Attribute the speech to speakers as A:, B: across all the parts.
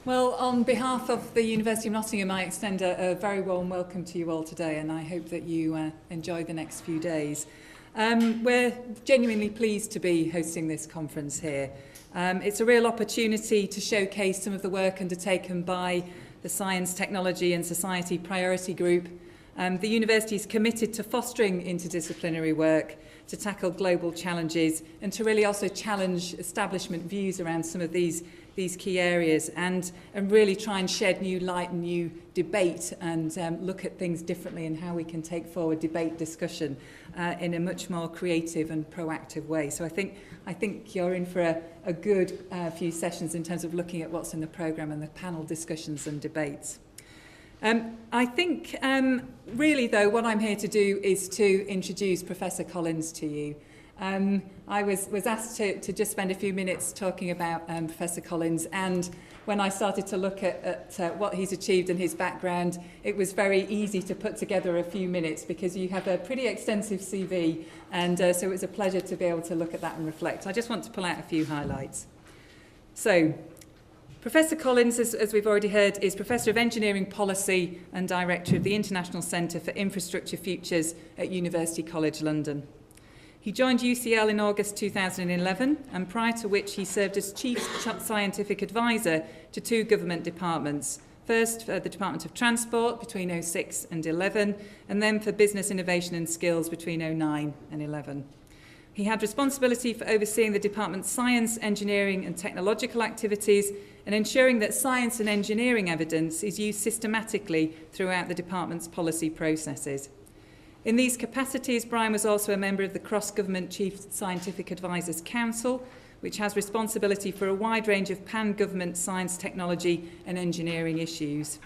A: Well, on behalf of the University of Nottingham, I extend a very warm welcome to you all today, and I hope that you enjoy the next few days. We're genuinely pleased to be hosting this conference here. It's a real opportunity to showcase some of the work undertaken by the Science, Technology and Society Priority Group. The university is committed to fostering interdisciplinary work to tackle global challenges and to really also challenge establishment views around some of these key areas and really try and shed new light and new debate and look at things differently and how we can take forward debate discussion in a much more creative and proactive way. So I think you're in for a good few sessions in terms of looking at what's in the programme and the panel discussions and debates. I think really though what I'm here to do is to introduce Professor Collins to you. I was asked to just spend a few minutes talking about Professor Collins, and when I started to look at what he's achieved and his background, it was very easy to put together a few minutes because you have a pretty extensive CV, and so it was a pleasure to be able to look at that and reflect. I just want to pull out a few highlights. So, Professor Collins, as we've already heard, is Professor of Engineering Policy and Director of the International Centre for Infrastructure Futures at University College London. He joined UCL in August 2011, and prior to which he served as Chief Scientific Advisor to two government departments. First for the Department of Transport between 2006 and 2011, and then for Business Innovation and Skills between 2009 and 2011. He had responsibility for overseeing the department's science, engineering and technological activities and ensuring that science and engineering evidence is used systematically throughout the department's policy processes. In these capacities, Brian was also a member of the Cross-Government Chief Scientific Advisors Council, which has responsibility for a wide range of pan-government science, technology and engineering issues,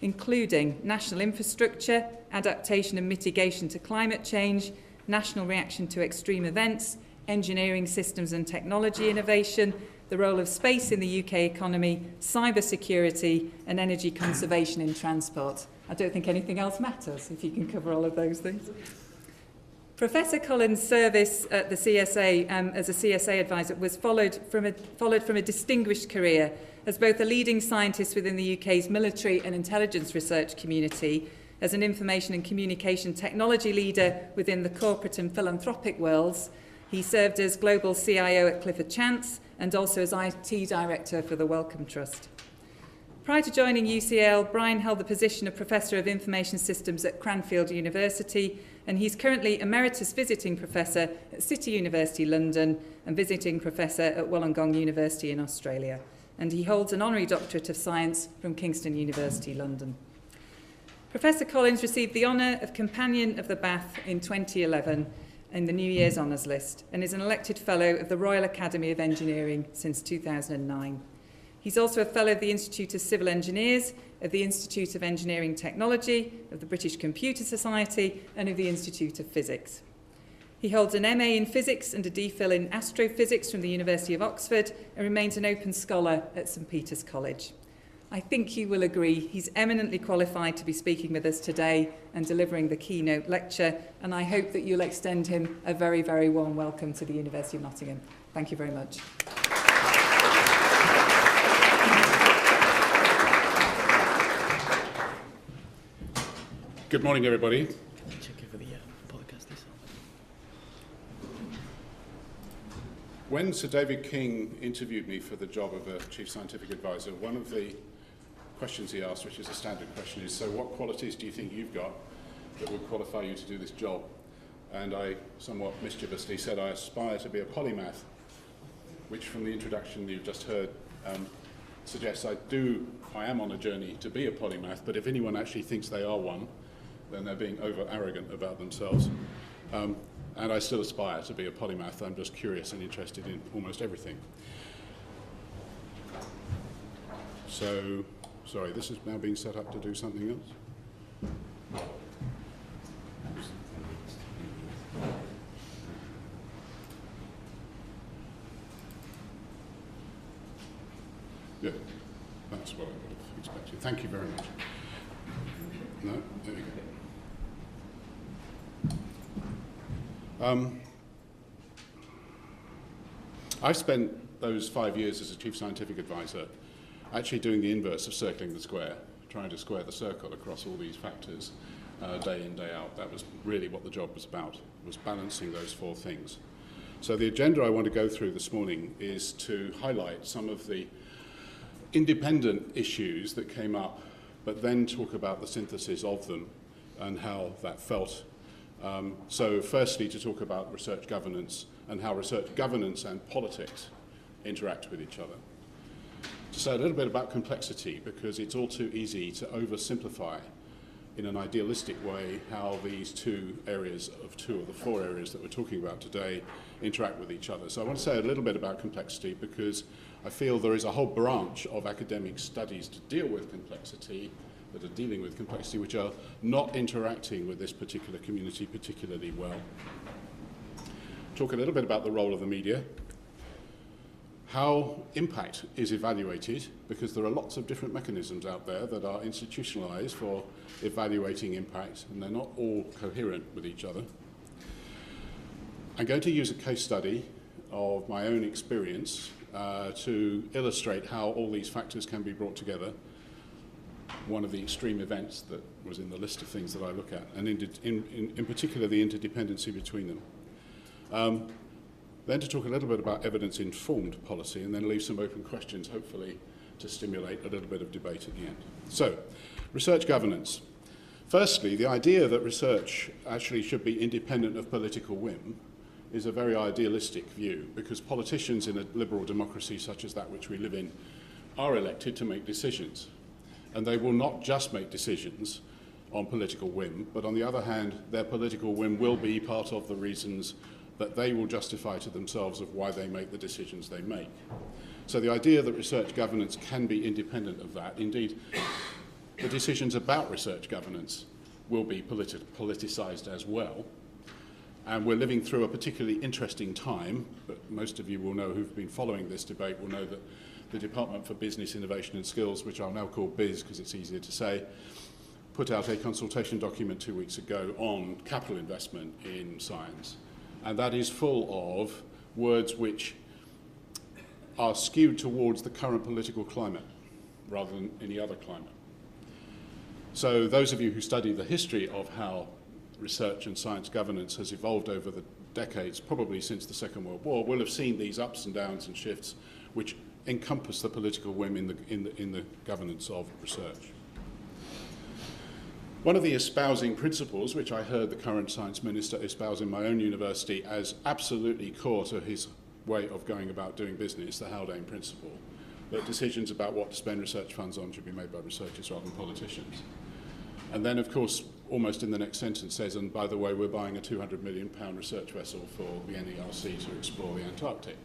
A: including national infrastructure, adaptation and mitigation to climate change, national reaction to extreme events, engineering systems and technology innovation, the role of space in the UK economy, cyber security and energy conservation in transport. I don't think anything else matters if you can cover all of those things. Professor Collins' service at the CSA as a CSA advisor was followed from a distinguished career as both a leading scientist within the UK's military and intelligence research community, as an information and communication technology leader within the corporate and philanthropic worlds. He served as global CIO at Clifford Chance and also as IT director for the Wellcome Trust. Prior to joining UCL, Brian held the position of Professor of Information Systems at Cranfield University, and he's currently Emeritus Visiting Professor at City University London and Visiting Professor at Wollongong University in Australia. And he holds an Honorary Doctorate of Science from Kingston University, London. Professor Collins received the honour of Companion of the Bath in 2011 in the New Year's Honours List and is an elected Fellow of the Royal Academy of Engineering since 2009. He's also a Fellow of the Institute of Civil Engineers, of the Institute of Engineering Technology, of the British Computer Society and of the Institute of Physics. He holds an MA in Physics and a DPhil in Astrophysics from the University of Oxford and remains an open scholar at St Peter's College. I think you will agree he's eminently qualified to be speaking with us today and delivering the keynote lecture, and I hope that you'll extend him a very, very warm welcome to the University of Nottingham. Thank you very much.
B: Good morning, everybody. When Sir David King interviewed me for the job of a Chief Scientific Advisor, one of the questions he asked, which is a standard question, is, so what qualities do you think you've got that would qualify you to do this job? And I somewhat mischievously said I aspire to be a polymath, which from the introduction you've just heard suggests I am on a journey to be a polymath, but if anyone actually thinks they are one, then they're being over-arrogant about themselves. And I still aspire to be a polymath. I'm just curious and interested in almost everything. So, sorry, this is now being set up to do something else? Yeah, that's what I would have expected. Thank you very much. No? There we go. I've spent those 5 years as a Chief Scientific Advisor actually doing the inverse of circling the square, trying to square the circle across all these factors day in, day out. That was really what the job was about, was balancing those four things. So the agenda I want to go through this morning is to highlight some of the independent issues that came up, but then talk about the synthesis of them and how that felt. So firstly, to talk about research governance and how research governance and politics interact with each other. To say a little bit about complexity, because it's all too easy to oversimplify in an idealistic way how these two areas of two of the four areas that we're talking about today interact with each other. So I want to say a little bit about complexity because I feel there is a whole branch of academic studies to deal with complexity, that are dealing with complexity, which are not interacting with this particular community particularly well. Talk a little bit about the role of the media, how impact is evaluated, because there are lots of different mechanisms out there that are institutionalized for evaluating impact, and they're not all coherent with each other. I'm going to use a case study of my own experience to illustrate how all these factors can be brought together. One of the extreme events that was in the list of things that I look at, and in particular the interdependency between them. Then to talk a little bit about evidence-informed policy, and then leave some open questions, hopefully, to stimulate a little bit of debate at the end. So, research governance. Firstly, the idea that research actually should be independent of political whim is a very idealistic view, because politicians in a liberal democracy such as that which we live in are elected to make decisions. And they will not just make decisions on political whim, but on the other hand, their political whim will be part of the reasons that they will justify to themselves of why they make the decisions they make. So the idea that research governance can be independent of that, indeed, the decisions about research governance will be politicized as well. And we're living through a particularly interesting time, but most of you will know who've been following this debate will know that the Department for Business, Innovation and Skills, which I'll now call BIS because it's easier to say, put out a consultation document 2 weeks ago on capital investment in science. And that is full of words which are skewed towards the current political climate rather than any other climate. So those of you who study the history of how research and science governance has evolved over the decades, probably since the Second World War, will have seen these ups and downs and shifts which encompass the political whim in the governance of research. One of the espousing principles, which I heard the current science minister espouse in my own university as absolutely core to his way of going about doing business, the Haldane principle, that decisions about what to spend research funds on should be made by researchers rather than politicians. And then, of course, almost in the next sentence says, and by the way, we're buying a £200 million research vessel for the NERC to explore the Antarctic.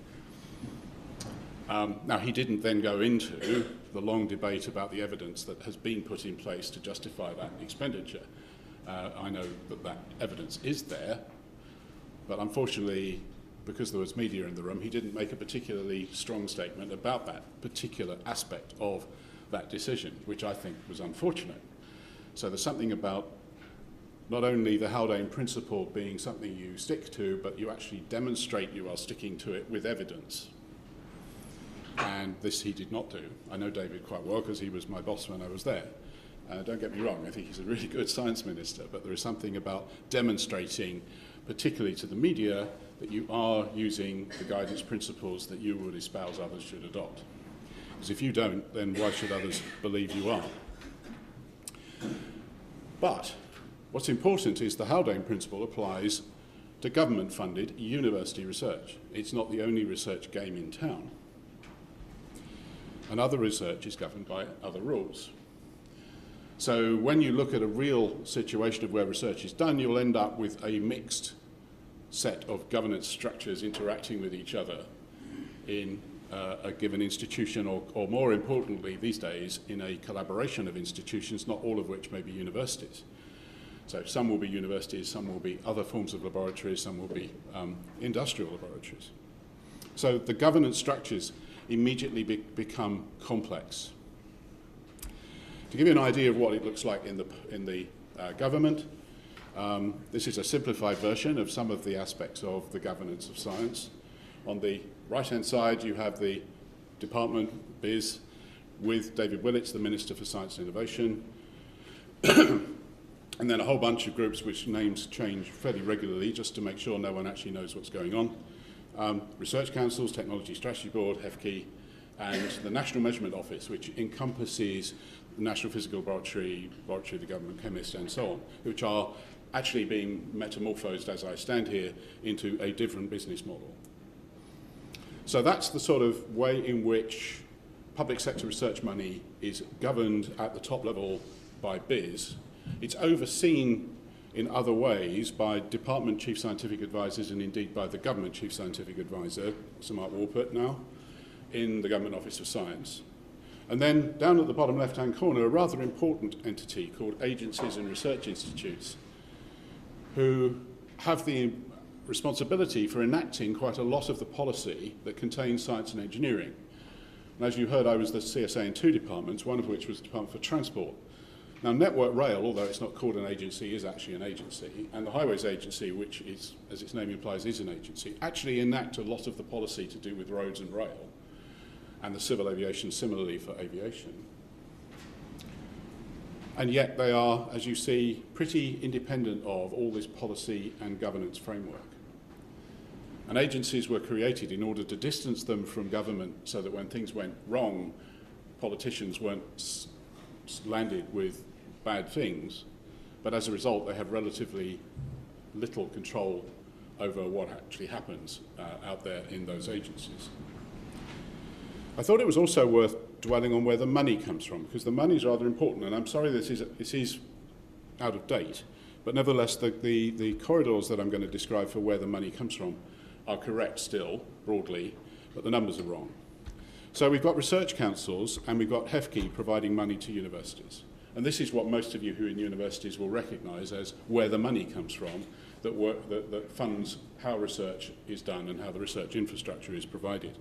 B: Now, he didn't then go into the long debate about the evidence that has been put in place to justify that expenditure. I know that that evidence is there, but unfortunately, because there was media in the room, he didn't make a particularly strong statement about that particular aspect of that decision, which I think was unfortunate. So there's something about not only the Haldane principle being something you stick to, but you actually demonstrate you are sticking to it with evidence. And this he did not do. I know David quite well because he was my boss when I was there. Don't get me wrong, I think he's a really good science minister, but there is something about demonstrating, particularly to the media, that you are using the guidance principles that you would espouse others should adopt. Because if you don't, then why should others believe you are? But what's important is the Haldane principle applies to government-funded university research. It's not the only research game in town. And other research is governed by other rules. So when you look at a real situation of where research is done, you'll end up with a mixed set of governance structures interacting with each other in a given institution, or more importantly these days, in a collaboration of institutions, not all of which may be universities. So some will be universities, some will be other forms of laboratories, some will be industrial laboratories. So the governance structures immediately become complex. To give you an idea of what it looks like in the government, this is a simplified version of some of the aspects of the governance of science. On the right-hand side, you have the department, BIS, with David Willits, the Minister for Science and Innovation, and then a whole bunch of groups which names change fairly regularly just to make sure no one actually knows what's going on. Research Councils, Technology Strategy Board, HEFCE, and the National Measurement Office, which encompasses the National Physical Laboratory, Laboratory of the Government Chemist, and so on, which are actually being metamorphosed as I stand here into a different business model. So that's the sort of way in which public sector research money is governed at the top level by BIS. It's overseen in other ways by department chief scientific advisors and indeed by the government chief scientific advisor, Sir Mark Walpert now, in the Government Office of Science. And then down at the bottom left-hand corner, a rather important entity called agencies and research institutes, who have the responsibility for enacting quite a lot of the policy that contains science and engineering. And as you heard, I was the CSA in two departments, one of which was the Department for Transport. Now, Network Rail, although it's not called an agency, is actually an agency, and the Highways Agency, which is, as its name implies, is an agency, actually enact a lot of the policy to do with roads and rail, and the civil aviation similarly for aviation. And yet they are, as you see, pretty independent of all this policy and governance framework. And agencies were created in order to distance them from government so that when things went wrong, politicians weren't landed with bad things, but as a result they have relatively little control over what actually happens out there in those agencies. I thought it was also worth dwelling on where the money comes from, because the money is rather important, and I'm sorry this is out of date, but nevertheless the corridors that I'm going to describe for where the money comes from are correct still, broadly, but the numbers are wrong. So we've got research councils and we've got HEFCE providing money to universities. And this is what most of you who are in universities will recognise as where the money comes from that funds how research is done and how the research infrastructure is provided.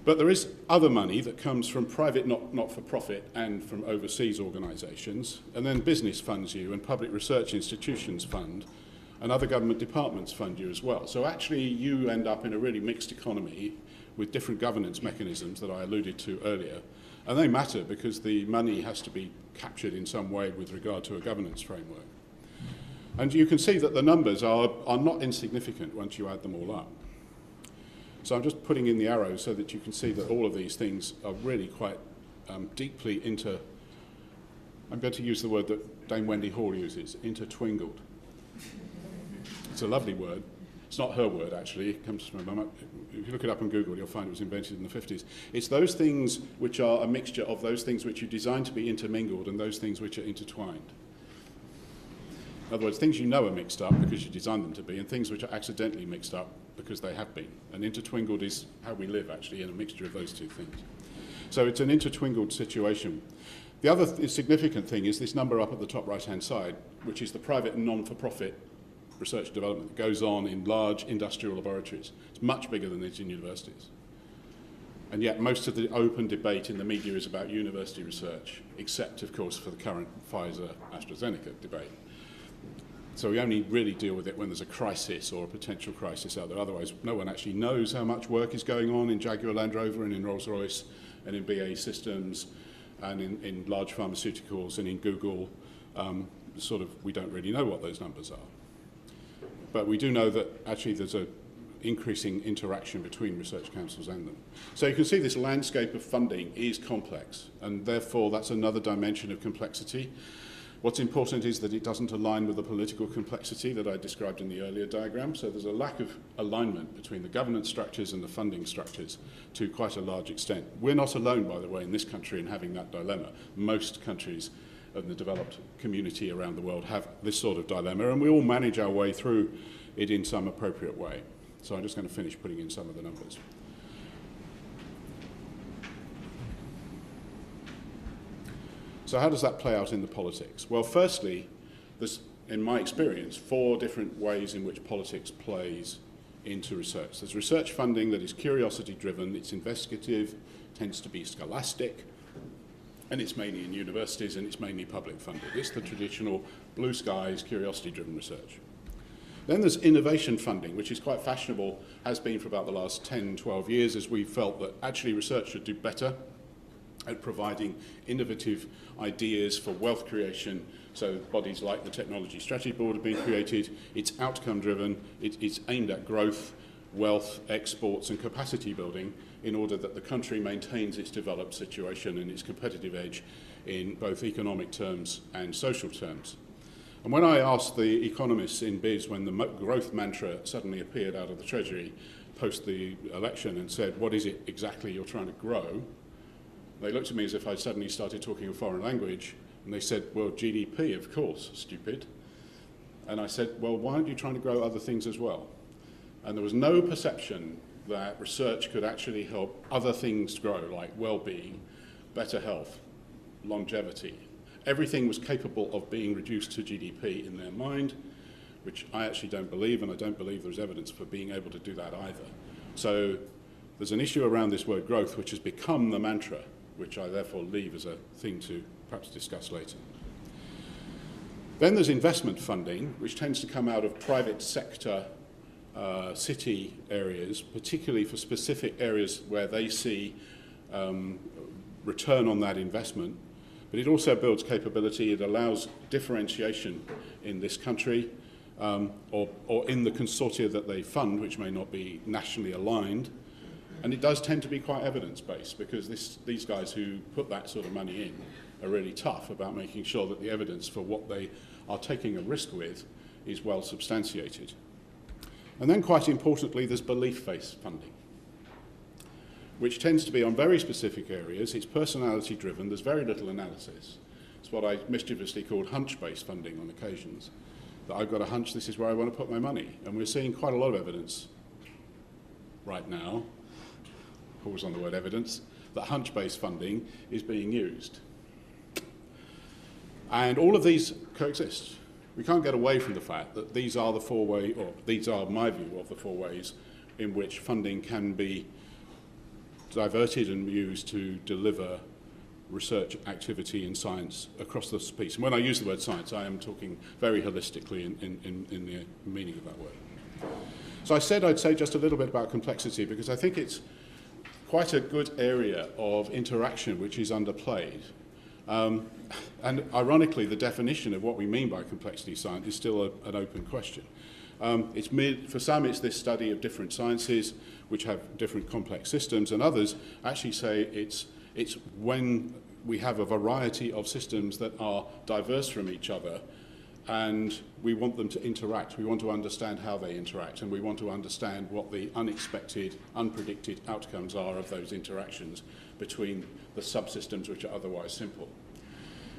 B: But there is other money that comes from private not-for-profit and from overseas organisations, and then business funds you and public research institutions fund, and other government departments fund you as well. So actually you end up in a really mixed economy with different governance mechanisms that I alluded to earlier. And they matter because the money has to be captured in some way with regard to a governance framework. And you can see that the numbers are not insignificant once you add them all up. So I'm just putting in the arrows so that you can see that all of these things are really quite deeply I'm going to use the word that Dame Wendy Hall uses, intertwingled. It's a lovely word. It's not her word, actually. It comes from my mum. If you look it up on Google, you'll find it was invented in the 50s. It's those things which are a mixture of those things which you design to be intermingled and those things which are intertwined. In other words, things you know are mixed up because you designed them to be, and things which are accidentally mixed up because they have been. And intertwingled is how we live, actually, in a mixture of those two things. So it's an intertwingled situation. The other significant thing is this number up at the top right-hand side, which is the private and non-for-profit research development that goes on in large industrial laboratories. It's much bigger than it is in universities. And yet most of the open debate in the media is about university research, except, of course, for the current Pfizer-AstraZeneca debate. So we only really deal with it when there's a crisis or a potential crisis out there. Otherwise, no one actually knows how much work is going on in Jaguar Land Rover and in Rolls-Royce and in BAE Systems and in large pharmaceuticals and in Google. We don't really know what those numbers are. But we do know that actually there's an increasing interaction between research councils and them. So you can see this landscape of funding is complex, and therefore that's another dimension of complexity. What's important is that it doesn't align with the political complexity that I described in the earlier diagram. So there's a lack of alignment between the governance structures and the funding structures to quite a large extent. We're not alone, by the way, in this country in having that dilemma. Most countries in the developed community around the world have this sort of dilemma, and we all manage our way through it in some appropriate way. So I'm just going to finish putting in some of the numbers. So how does that play out in the politics? Well, firstly, there's, in my experience, 4 different ways in which politics plays into research. There's research funding that is curiosity-driven, it's investigative, tends to be scholastic, and it's mainly in universities and it's mainly public funded. It's the traditional blue skies, curiosity-driven research. Then there's innovation funding, which is quite fashionable, has been for about the last 10, 12 years, as we felt that actually research should do better at providing innovative ideas for wealth creation. So bodies like the Technology Strategy Board have been created. It's outcome driven. It's aimed at growth, wealth, exports and capacity building in order that the country maintains its developed situation and its competitive edge in both economic terms and social terms. And when I asked the economists in BIS when the growth mantra suddenly appeared out of the Treasury post the election and said, what is it exactly you're trying to grow? They looked at me as if I'd suddenly started talking a foreign language, and they said, well, GDP, of course, stupid. And I said, well, why aren't you trying to grow other things as well? And there was no perception that research could actually help other things grow, like well-being, better health, longevity. Everything was capable of being reduced to GDP in their mind, which I actually don't believe, and I don't believe there's evidence for being able to do that either. So there's an issue around this word growth, which has become the mantra, which I therefore leave as a thing to perhaps discuss later. Then there's investment funding, which tends to come out of private sector city areas, particularly for specific areas where they see return on that investment. But it also builds capability. It allows differentiation in this country or in the consortia that they fund, which may not be nationally aligned. And it does tend to be quite evidence-based because these guys who put that sort of money in are really tough about making sure that the evidence for what they are taking a risk with is well substantiated. And then quite importantly, there's belief-based funding, which tends to be on very specific areas. It's personality-driven. There's very little analysis. It's what I mischievously called hunch-based funding on occasions, that I've got a hunch this is where I want to put my money. And we're seeing quite a lot of evidence right now, pause on the word evidence, that hunch-based funding is being used. And all of these coexist. We can't get away from the fact that these are the four ways, or these are my view of the four ways in which funding can be diverted and used to deliver research activity in science across the piece. And when I use the word science, I am talking very holistically in the meaning of that word. So I said I'd say just a little bit about complexity because I think it's quite a good area of interaction which is underplayed. And ironically, the definition of what we mean by complexity science is still an open question. For some, it's this study of different sciences which have different complex systems, and others actually say it's when we have a variety of systems that are diverse from each other and we want them to interact. We want to understand how they interact, and we want to understand what the unexpected, unpredicted outcomes are of those interactions between the subsystems which are otherwise simple.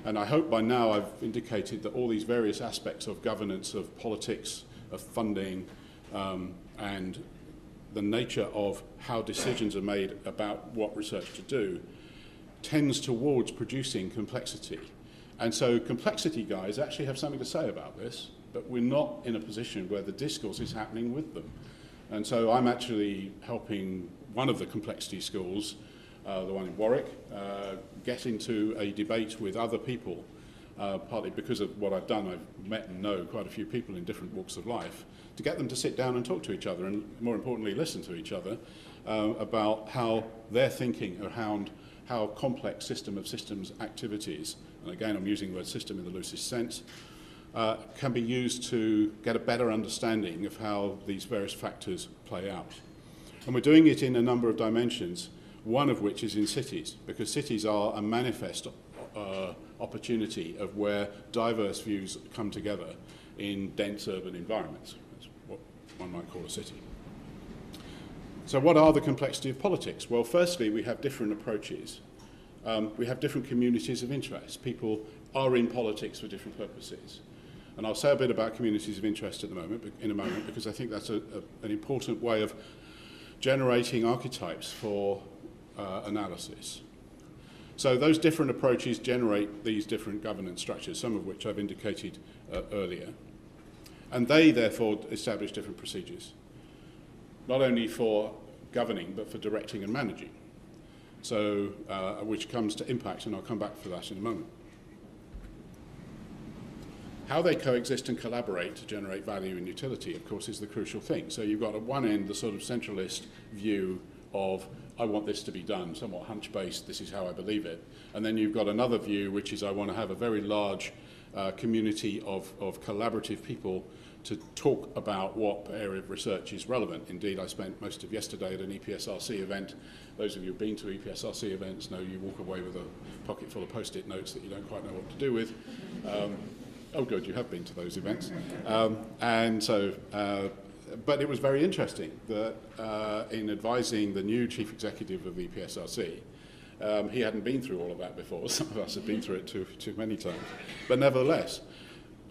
B: And I hope by now I've indicated that all these various aspects of governance, of politics, of funding, and the nature of how decisions are made about what research to do tends towards producing complexity. And so complexity guys actually have something to say about this, but we're not in a position where the discourse is happening with them. And so I'm actually helping one of the complexity schools, the one in Warwick, get into a debate with other people, partly because of what I've done. I've met and know quite a few people in different walks of life, to get them to sit down and talk to each other, and more importantly, listen to each other about how their thinking around how complex system of systems activities, and again I'm using the word system in the loosest sense, can be used to get a better understanding of how these various factors play out. And we're doing it in a number of dimensions, one of which is in cities, because cities are a manifest opportunity of where diverse views come together in dense urban environments. That's what one might call a city. So what are the complexity of politics? Well, firstly, we have different approaches. We have different communities of interest. People are in politics for different purposes. And I'll say a bit about communities of interest in a moment, because I think that's an important way of generating archetypes for analysis. So those different approaches generate these different governance structures, some of which I've indicated earlier. And they, therefore, establish different procedures, not only for governing, but for directing and managing, so which comes to impact, and I'll come back for that in a moment. How they coexist and collaborate to generate value and utility, of course, is the crucial thing. So you've got at one end the sort of centralist view of, I want this to be done, somewhat hunch-based, this is how I believe it. And then you've got another view, which is I want to have a very large community of collaborative people to talk about what area of research is relevant. Indeed, I spent most of yesterday at an EPSRC event. Those of you who've been to EPSRC events know you walk away with a pocket full of post-it notes that you don't quite know what to do with. Oh, good, you have been to those events. But it was very interesting that in advising the new chief executive of the EPSRC, he hadn't been through all of that before. Some of us have been through it too many times. But nevertheless,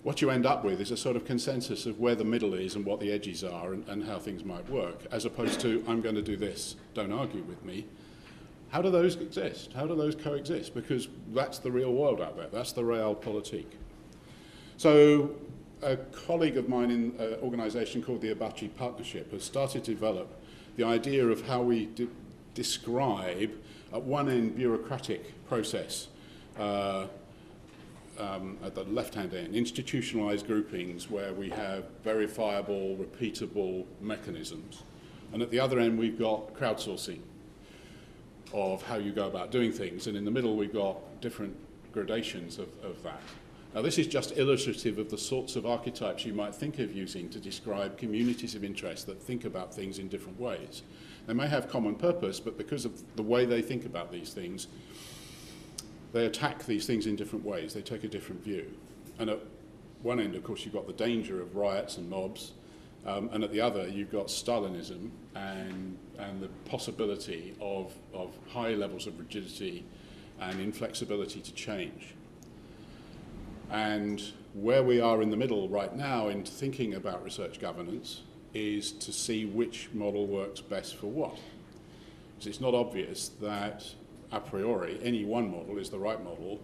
B: what you end up with is a sort of consensus of where the middle is and what the edges are and how things might work, as opposed to, I'm going to do this, don't argue with me. How do those exist? How do those coexist? Because that's the real world out there. That's the realpolitik. So a colleague of mine in an organisation called the Abachi Partnership has started to develop the idea of how we describe, at one end, bureaucratic process, at the left-hand end, institutionalised groupings where we have verifiable, repeatable mechanisms. And at the other end, we've got crowdsourcing of how you go about doing things. And in the middle, we've got different gradations of that. Now, this is just illustrative of the sorts of archetypes you might think of using to describe communities of interest that think about things in different ways. They may have common purpose, but because of the way they think about these things, they attack these things in different ways. They take a different view. And at one end, of course, you've got the danger of riots and mobs, and at the other, you've got Stalinism and the possibility of high levels of rigidity and inflexibility to change. And where we are in the middle right now in thinking about research governance is to see which model works best for what. Because it's not obvious that a priori any one model is the right model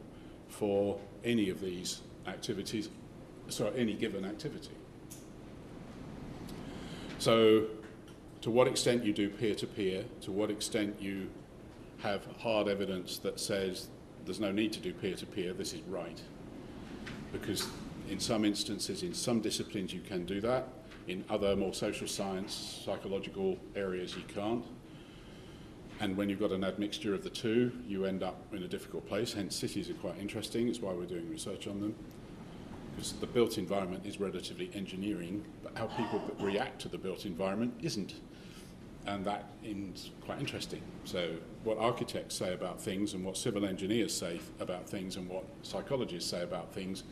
B: for any of these activities, sorry, any given activity. So to what extent you do peer-to-peer, to what extent you have hard evidence that says there's no need to do peer-to-peer, this is right. Because in some instances, in some disciplines you can do that, in other more social science, psychological areas you can't. And when you've got an admixture of the two, you end up in a difficult place. Hence, cities are quite interesting. It's why we're doing research on them. Because the built environment is relatively engineering, but how people react to the built environment isn't. And that is quite interesting. So what architects say about things and what civil engineers say about things and what psychologists say about things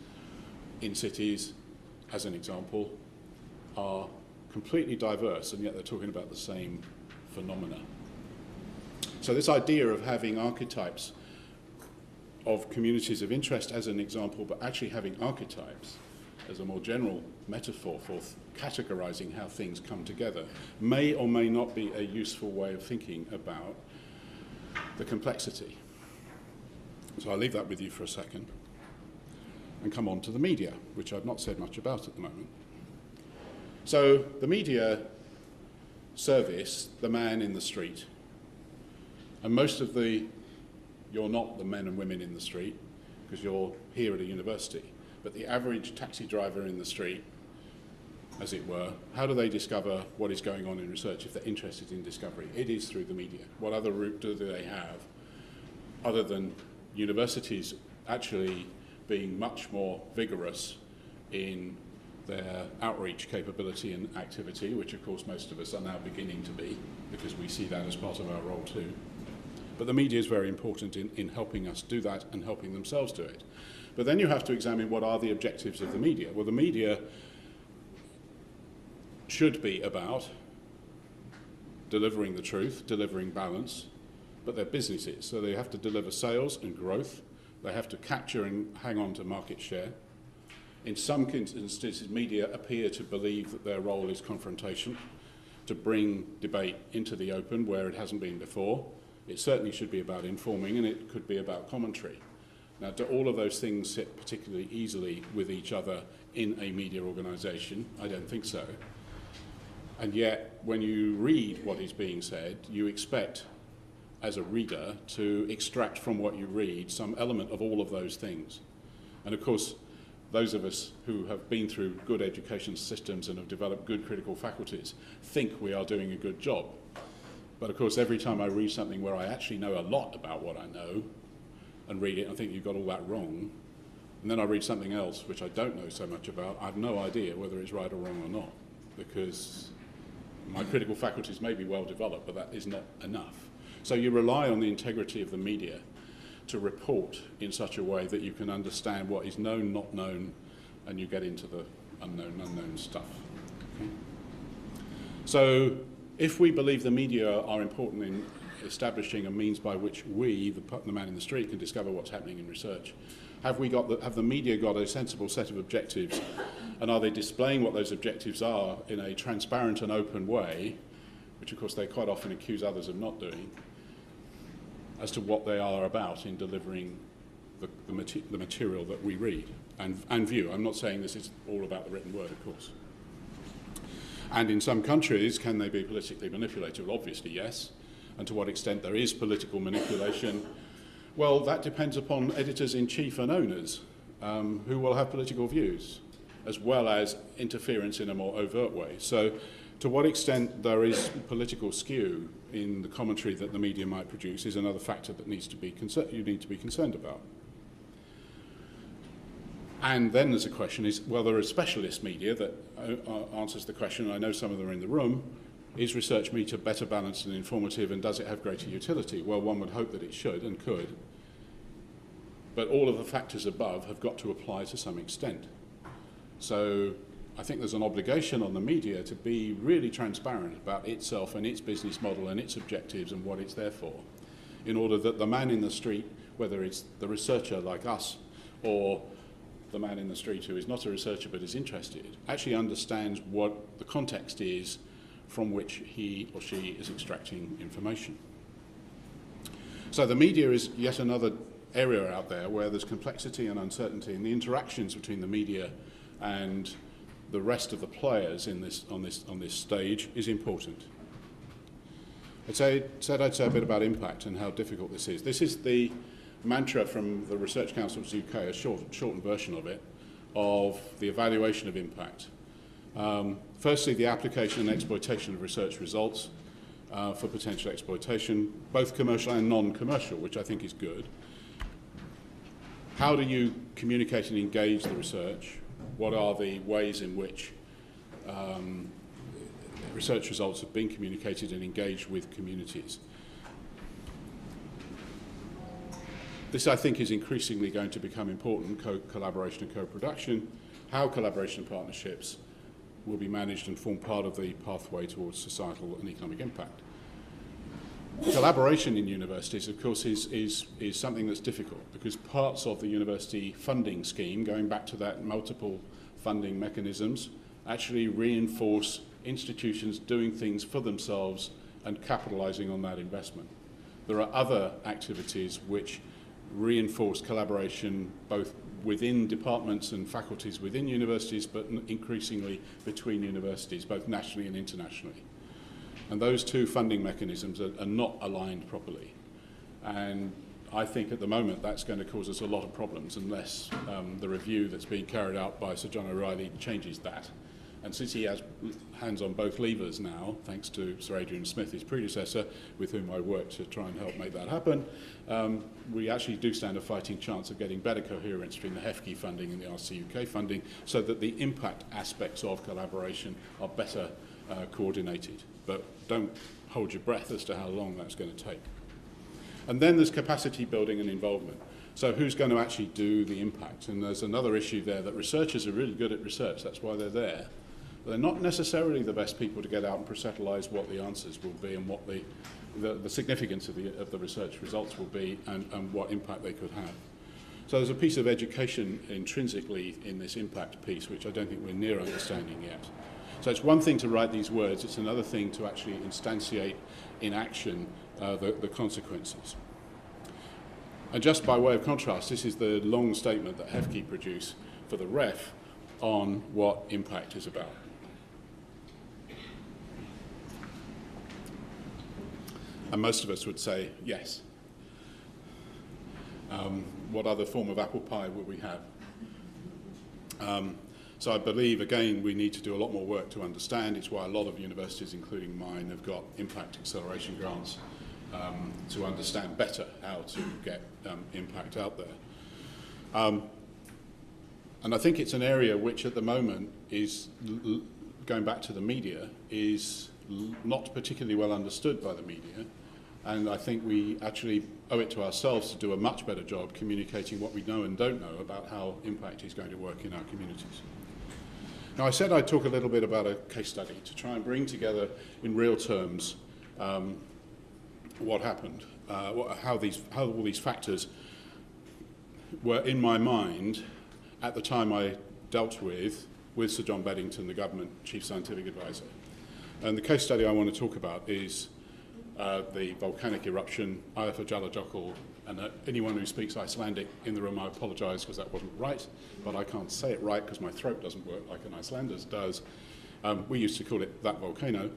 B: in cities, as an example, are completely diverse, and yet they're talking about the same phenomena. So this idea of having archetypes of communities of interest as an example, but actually having archetypes as a more general metaphor for categorizing how things come together may or may not be a useful way of thinking about the complexity. So I'll leave that with you for a second and come on to the media, which I've not said much about at the moment. So the media service the man in the street. And most of you're not the men and women in the street because you're here at a university, but the average taxi driver in the street, as it were, how do they discover what is going on in research if they're interested in discovery? It is through the media. What other route do they have other than universities actually being much more vigorous in their outreach capability and activity, which of course most of us are now beginning to be, because we see that as part of our role too. But the media is very important in helping us do that and helping themselves do it. But then you have to examine what are the objectives of the media. Well, the media should be about delivering the truth, delivering balance, but they're businesses, so they have to deliver sales and growth. They have to capture and hang on to market share. In some instances, media appear to believe that their role is confrontation, to bring debate into the open where it hasn't been before. It certainly should be about informing, and it could be about commentary. Now, do all of those things sit particularly easily with each other in a media organisation? I don't think so. And yet, when you read what is being said, you expect, as a reader, to extract from what you read some element of all of those things. And of course, those of us who have been through good education systems and have developed good critical faculties think we are doing a good job. But of course, every time I read something where I actually know a lot about what I know and read it, I think you've got all that wrong. And then I read something else which I don't know so much about. I have no idea whether it's right or wrong or not, because my critical faculties may be well developed, but that is not enough. So you rely on the integrity of the media to report in such a way that you can understand what is known, not known, and you get into the unknown stuff. Okay? So if we believe the media are important in establishing a means by which we, the man in the street, can discover what's happening in research, have the media got a sensible set of objectives, and are they displaying what those objectives are in a transparent and open way, which of course they quite often accuse others of not doing, as to what they are about in delivering the material that we read and view. I'm not saying this is all about the written word, of course. And in some countries, can they be politically manipulated? Well, obviously, yes. And to what extent there is political manipulation, well, that depends upon editors-in-chief and owners who will have political views, as well as interference in a more overt way. So to what extent there is political skew in the commentary that the media might produce is another factor that you need to be concerned about. And then there's a question is, well, there are specialist media that answers the question, I know some of them are in the room, is research media better balanced and informative, and does it have greater utility? Well, one would hope that it should and could, but all of the factors above have got to apply to some extent. So I think there's an obligation on the media to be really transparent about itself and its business model and its objectives and what it's there for, in order that the man in the street, whether it's the researcher like us or the man in the street who is not a researcher but is interested, actually understands what the context is from which he or she is extracting information. So the media is yet another area out there where there's complexity and uncertainty, and the interactions between the media and the rest of the players on this stage is important. I'd say a bit about impact and how difficult this is. This is the mantra from the Research Council's UK, a shortened version of it, of the evaluation of impact. Firstly, the application and exploitation of research results for potential exploitation, both commercial and non-commercial, which I think is good. How do you communicate and engage the research? What are the ways in which research results have been communicated and engaged with communities? This, I think, is increasingly going to become important, collaboration and co-production, how collaboration and partnerships will be managed and form part of the pathway towards societal and economic impact. Collaboration in universities, of course, is something that's difficult because parts of the university funding scheme, going back to that multiple funding mechanisms, actually reinforce institutions doing things for themselves and capitalising on that investment. There are other activities which reinforce collaboration both within departments and faculties within universities, but increasingly between universities, both nationally and internationally. And those two funding mechanisms are not aligned properly. And I think at the moment that's going to cause us a lot of problems unless the review that's being carried out by Sir John O'Reilly changes that. And since he has hands on both levers now, thanks to Sir Adrian Smith, his predecessor, with whom I worked to try and help make that happen, we actually do stand a fighting chance of getting better coherence between the HEFCE funding and the RCUK funding so that the impact aspects of collaboration are better coordinated. But don't hold your breath as to how long that's going to take. And then there's capacity building and involvement. So who's going to actually do the impact? And there's another issue there that researchers are really good at research, that's why they're there. But they're not necessarily the best people to get out and proceduralise what the answers will be and what the significance of the research results will be and what impact they could have. So there's a piece of education intrinsically in this impact piece which I don't think we're near understanding yet. So it's one thing to write these words, it's another thing to actually instantiate in action the consequences. And just by way of contrast, this is the long statement that HEFCE produced for the REF on what impact is about. And most of us would say yes. What other form of apple pie would we have? So I believe, again, we need to do a lot more work to understand. It's why a lot of universities, including mine, have got impact acceleration grants to understand better how to get impact out there. And I think it's an area which at the moment is, going back to the media, is not particularly well understood by the media. And I think we actually owe it to ourselves to do a much better job communicating what we know and don't know about how impact is going to work in our communities. Now, I said I'd talk a little bit about a case study to try and bring together in real terms what happened, how all these factors were in my mind at the time I dealt with Sir John Beddington, the government chief scientific advisor. And the case study I want to talk about is the volcanic eruption, for Geological, and anyone who speaks Icelandic in the room, I apologise because that wasn't right, but I can't say it right because my throat doesn't work like an Icelander's does. We used to call it that volcano.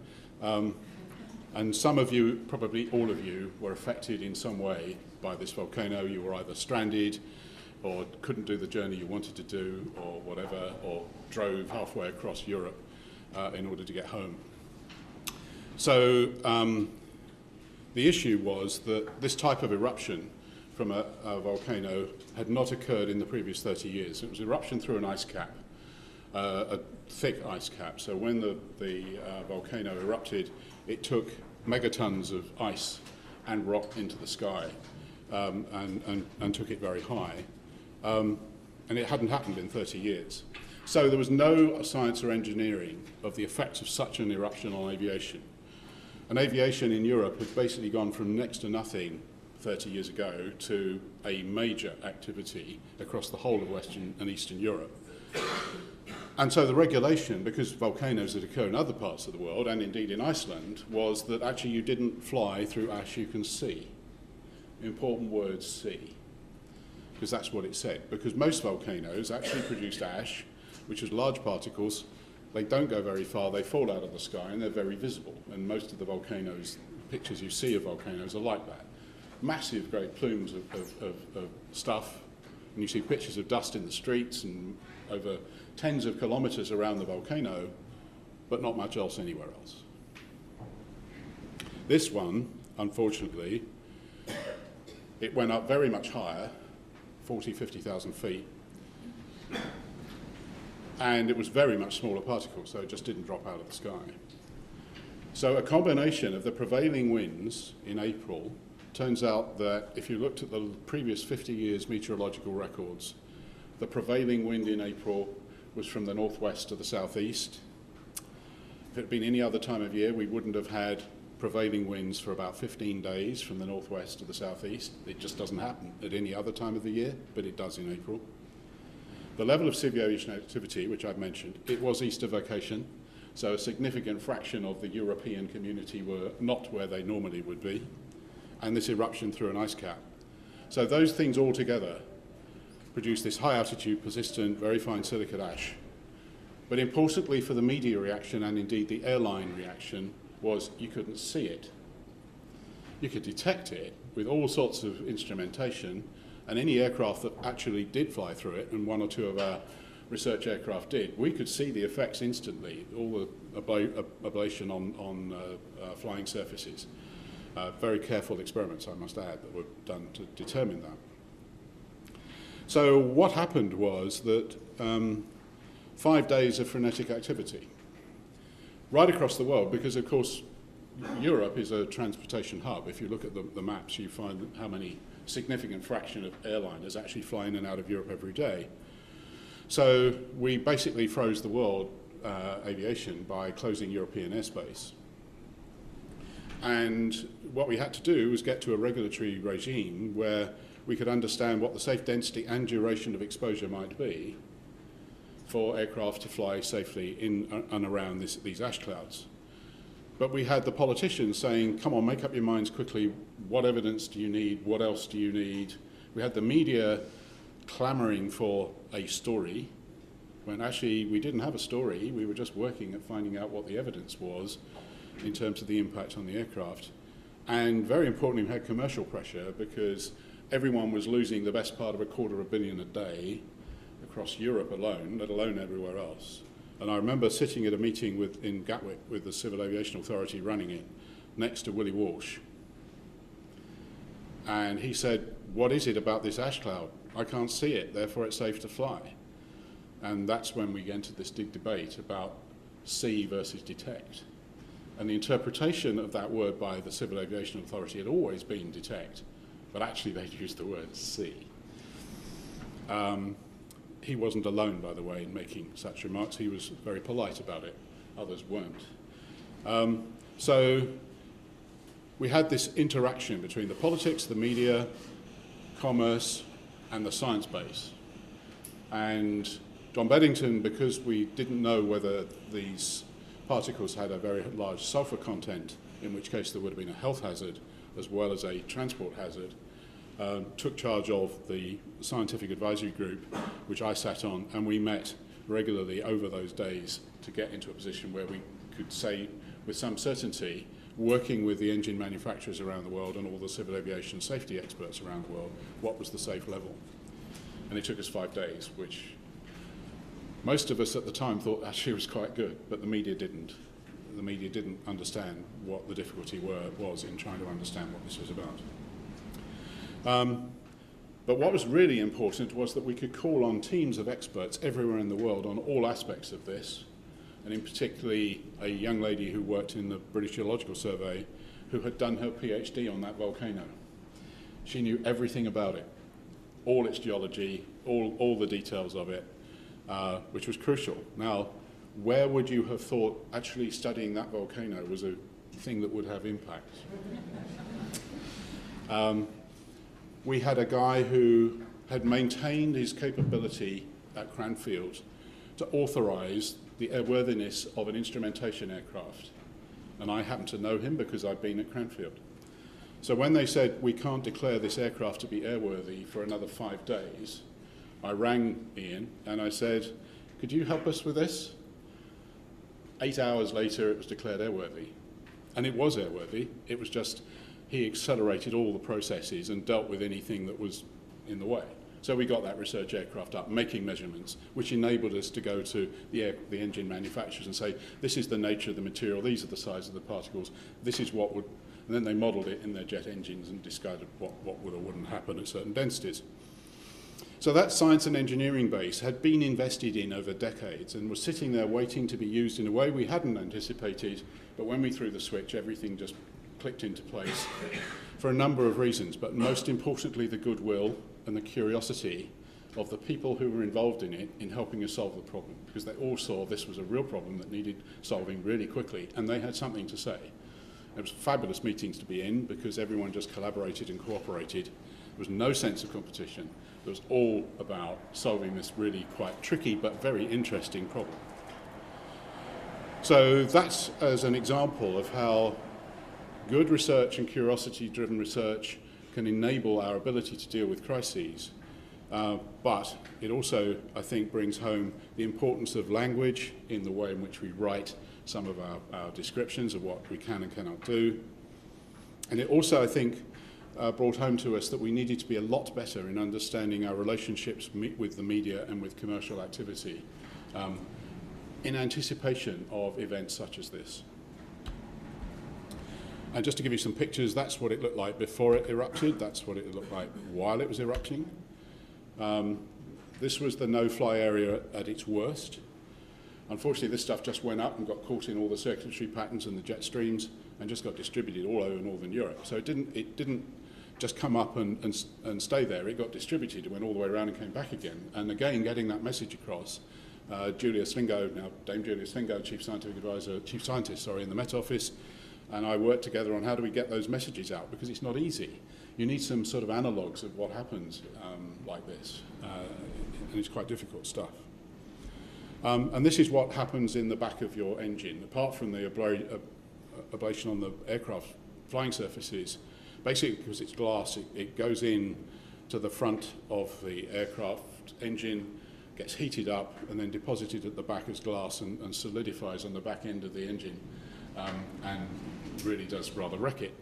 B: And some of you, probably all of you, were affected in some way by this volcano. You were either stranded or couldn't do the journey you wanted to do or whatever, or drove halfway across Europe in order to get home. So the issue was that this type of eruption from a volcano had not occurred in the previous 30 years. It was eruption through an ice cap, a thick ice cap. So when the volcano erupted, it took megatons of ice and rock into the sky and took it very high. And it hadn't happened in 30 years. So there was no science or engineering of the effects of such an eruption on aviation. And aviation in Europe had basically gone from next to nothing 30 years ago to a major activity across the whole of Western and Eastern Europe. And so the regulation, because volcanoes that occur in other parts of the world, and indeed in Iceland, was that actually you didn't fly through ash you can see. Important word, see, because that's what it said. Because most volcanoes actually produced ash, which is large particles. They don't go very far, they fall out of the sky, and they're very visible. And most of the volcanoes, pictures you see of volcanoes are like that. Massive, great plumes of stuff, and you see pictures of dust in the streets and over tens of kilometres around the volcano, but not much else anywhere else. This one, unfortunately, it went up very much higher, 40, 50,000 feet, and it was very much smaller particles, so it just didn't drop out of the sky. So a combination of the prevailing winds in April, turns out that if you looked at the previous 50 years meteorological records, the prevailing wind in April was from the northwest to the southeast. If it had been any other time of year, we wouldn't have had prevailing winds for about 15 days from the northwest to the southeast. It just doesn't happen at any other time of the year, but it does in April. The level of civil aviation activity, which I've mentioned, it was Easter vacation, so a significant fraction of the European community were not where they normally would be, and this eruption through an ice cap. So those things all together produced this high altitude, persistent, very fine silicate ash. But importantly for the media reaction, and indeed the airline reaction, was you couldn't see it. You could detect it with all sorts of instrumentation, and any aircraft that actually did fly through it, and one or two of our research aircraft did, we could see the effects instantly, all the ablation on flying surfaces. Very careful experiments, I must add, that were done to determine that. So what happened was that 5 days of frenetic activity right across the world, because of course Europe is a transportation hub. If you look at the maps, you find how many significant fraction of airliners actually fly in and out of Europe every day. So we basically froze the world aviation by closing European airspace. And what we had to do was get to a regulatory regime where we could understand what the safe density and duration of exposure might be for aircraft to fly safely in and around these ash clouds. But we had the politicians saying, come on, make up your minds quickly. What evidence do you need? What else do you need? We had the media clamoring for a story, when actually we didn't have a story. We were just working at finding out what the evidence was in terms of the impact on the aircraft. And very importantly, we had commercial pressure because everyone was losing the best part of $250 million a day across Europe alone, let alone everywhere else. And I remember sitting at a meeting in Gatwick with the Civil Aviation Authority running it, next to Willie Walsh. And he said, "What is it about this ash cloud? I can't see it, therefore it's safe to fly." And that's when we entered this big debate about see versus detect. And the interpretation of that word by the Civil Aviation Authority had always been detect, but actually they'd used the word see. He wasn't alone, by the way, in making such remarks. He was very polite about it. Others weren't. So we had this interaction between the politics, the media, commerce, and the science base. And John Beddington, because we didn't know whether these particles had a very large sulfur content, in which case there would have been a health hazard as well as a transport hazard, took charge of the scientific advisory group, which I sat on, and we met regularly over those days to get into a position where we could say with some certainty, working with the engine manufacturers around the world and all the civil aviation safety experts around the world, what was the safe level. And it took us 5 days, which most of us at the time thought actually was quite good, but the media didn't. The media didn't understand what the difficulty was in trying to understand what this was about. But what was really important was that we could call on teams of experts everywhere in the world on all aspects of this, and in particularly a young lady who worked in the British Geological Survey who had done her PhD on that volcano. She knew everything about it, all its geology, all the details of it, which was crucial. Now, where would you have thought actually studying that volcano was a thing that would have impact? We had a guy who had maintained his capability at Cranfield to authorise the airworthiness of an instrumentation aircraft. And I happened to know him because I'd been at Cranfield. So when they said, we can't declare this aircraft to be airworthy for another 5 days, I rang Ian and I said, could you help us with this? 8 hours later, it was declared airworthy. And it was airworthy. It was just, he accelerated all the processes and dealt with anything that was in the way. So we got that research aircraft up, making measurements, which enabled us to go to the engine manufacturers and say, this is the nature of the material, these are the size of the particles, this is what would, and then they modelled it in their jet engines and discarded what would or wouldn't happen at certain densities. So that science and engineering base had been invested in over decades and was sitting there waiting to be used in a way we hadn't anticipated, but when we threw the switch, everything just clicked into place for a number of reasons, but most importantly the goodwill and the curiosity of the people who were involved in it in helping us solve the problem, because they all saw this was a real problem that needed solving really quickly, and they had something to say. It was fabulous meetings to be in because everyone just collaborated and cooperated. There was no sense of competition. It was all about solving this really quite tricky but very interesting problem. So that's as an example of how good research and curiosity-driven research can enable our ability to deal with crises. But it also, I think, brings home the importance of language in the way in which we write some of our descriptions of what we can and cannot do. And it also, I think, brought home to us that we needed to be a lot better in understanding our relationships with the media and with commercial activity in anticipation of events such as this. And just to give you some pictures, that's what it looked like before it erupted. That's what it looked like while it was erupting. This was the no-fly area at its worst. Unfortunately, this stuff just went up and got caught in all the circulatory patterns and the jet streams and just got distributed all over Northern Europe. So it didn't just come up and stay there. It got distributed. It went all the way around and came back again. And again, getting that message across, Julia Slingo, now Dame Julia Slingo, Chief Scientist in the Met Office, and I worked together on how do we get those messages out, because it's not easy. You need some sort of analogues of what happens like this, and it's quite difficult stuff. And this is what happens in the back of your engine. Apart from the ablation on the aircraft flying surfaces, basically because it's glass, it goes in to the front of the aircraft engine, gets heated up, and then deposited at the back as glass and solidifies on the back end of the engine, and really does rather wreck it.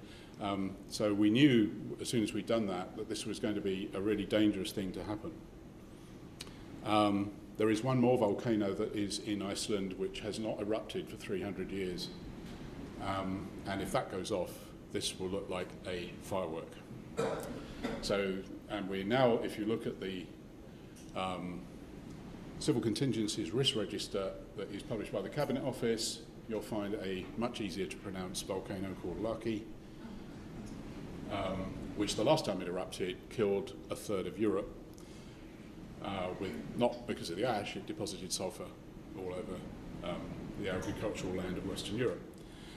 B: So we knew as soon as we'd done that this was going to be a really dangerous thing to happen. There is one more volcano that is in Iceland which has not erupted for 300 years. And if that goes off, this will look like a firework. So, and we now, if you look at the Civil Contingencies Risk Register that is published by the Cabinet Office, you'll find a much easier to pronounce volcano called Laki, which the last time it erupted killed a third of Europe, not because of the ash, it deposited sulfur all over the agricultural land of Western Europe.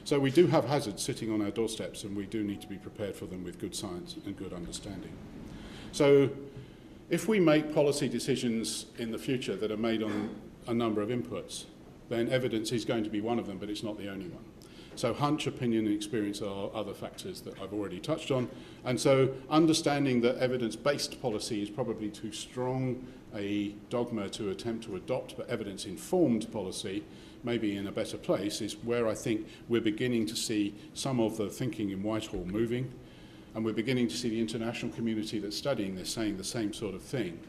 B: So we do have hazards sitting on our doorsteps, and we do need to be prepared for them with good science and good understanding. So if we make policy decisions in the future that are made on a number of inputs, then evidence is going to be one of them, but it's not the only one. So hunch, opinion, and experience are other factors that I've already touched on. And so understanding that evidence-based policy is probably too strong a dogma to attempt to adopt, but evidence-informed policy may be in a better place, is where I think we're beginning to see some of the thinking in Whitehall moving, and we're beginning to see the international community that's studying this saying the same sort of thing.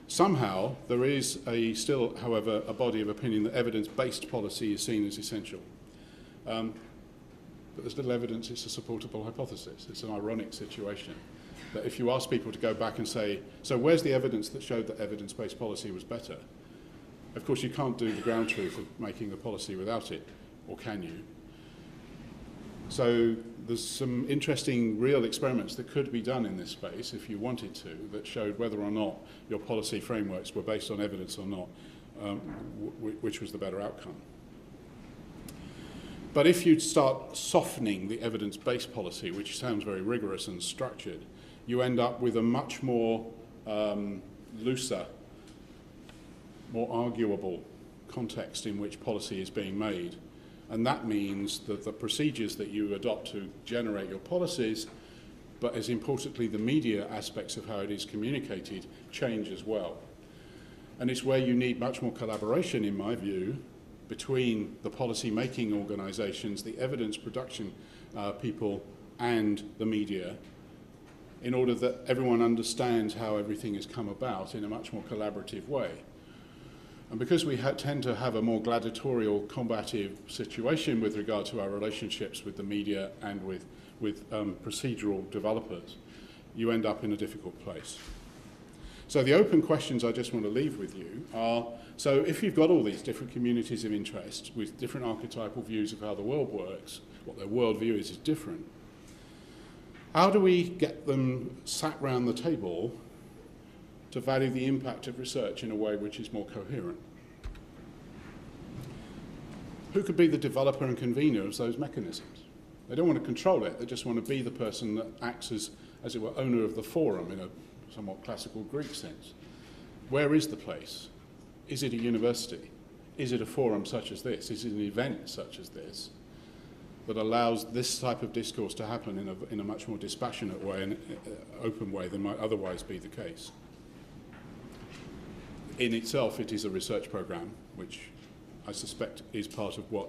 B: Somehow, there is still, however, a body of opinion that evidence-based policy is seen as essential. But there's little evidence it's a supportable hypothesis. It's an ironic situation that if you ask people to go back and say, so where's the evidence that showed that evidence-based policy was better? Of course, you can't do the ground truth of making the policy without it, or can you? So there's some interesting real experiments that could be done in this space if you wanted to, that showed whether or not your policy frameworks were based on evidence or not, which was the better outcome. But if you start softening the evidence-based policy, which sounds very rigorous and structured, you end up with a much more looser, more arguable context in which policy is being made. And that means that the procedures that you adopt to generate your policies, but as importantly the media aspects of how it is communicated, change as well. And it's where you need much more collaboration, in my view, between the policy-making organisations, the evidence production people, and the media, in order that everyone understands how everything has come about in a much more collaborative way. And because we tend to have a more gladiatorial, combative situation with regard to our relationships with the media and with procedural developers, you end up in a difficult place. So the open questions I just want to leave with you are, so if you've got all these different communities of interest with different archetypal views of how the world works, what their worldview is different, how do we get them sat round the table to value the impact of research in a way which is more coherent? Who could be the developer and convener of those mechanisms? They don't want to control it, they just want to be the person that acts as it were, owner of the forum in a somewhat classical Greek sense. Where is the place? Is it a university? Is it a forum such as this? Is it an event such as this that allows this type of discourse to happen in a much more dispassionate way and open way than might otherwise be the case? In itself, it is a research program, which I suspect is part of what